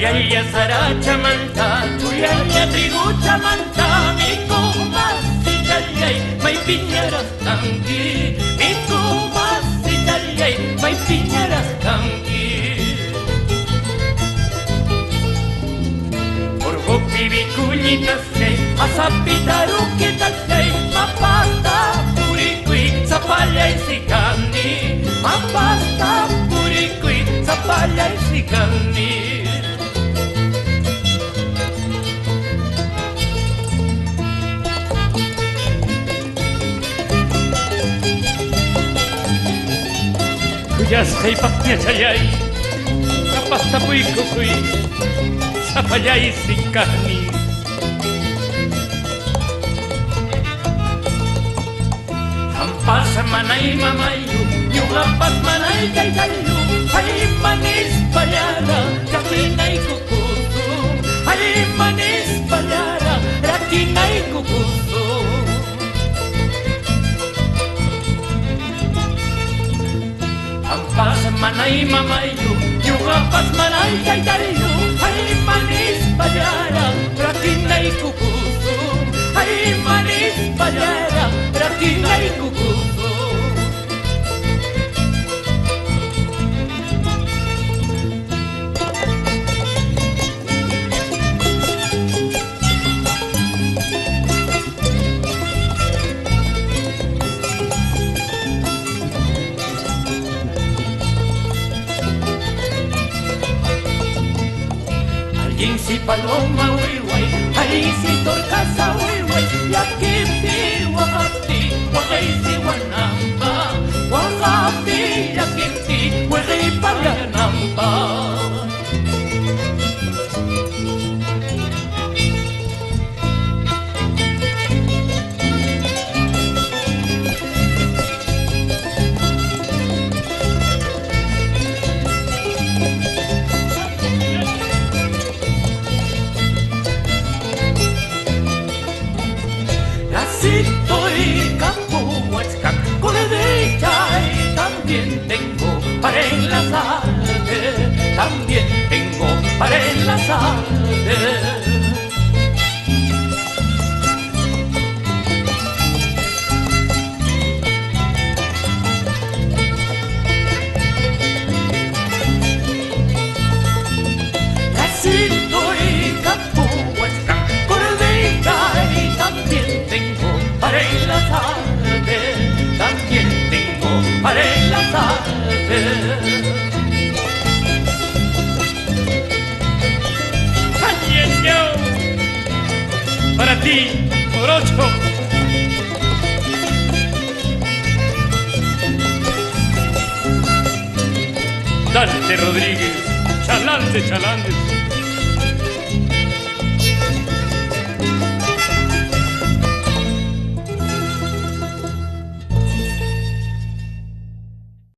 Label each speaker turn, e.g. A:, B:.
A: Tuyaya saracha manta, tuyaya trigu chamanta, miku masi yayay, may piñaras tangi, miku masi yayay, may piñaras tangi. Orgo pibikuñitase, asapitaru kitase, mapasta purikui, sapallay sikani, mapasta purikui, sapallay sikani. Kuyas kay paknya chayay, kapasta puy kukuy, sapayay sikani. Hampas manay mamayu, yung ampas manay kaydayu, ay manis palyara, rakinay kukuso, ay manis palyara, rakinay kukuso. Ampas manay mamayu, yung ampas manay kaydayu, ay manis palyara, rakinay kukuso, ay manis palyara, rakinay kukuso. Alguien si paloma wiway, ay si torcasa wiway, yakiti wakati, wakay si wanamba, wakati yakiti, wakay palyanamba. Estoy Campuhuachcac, con derecha y también tengo para enlazarte, también tengo para enlazarte. Estoy Campuhuachcac, con derecha y también tengo para enlazarte, también tengo para enlazarte. ¡Ay, para ti, Morocho! Dante Rodríguez, chalante, chalantes.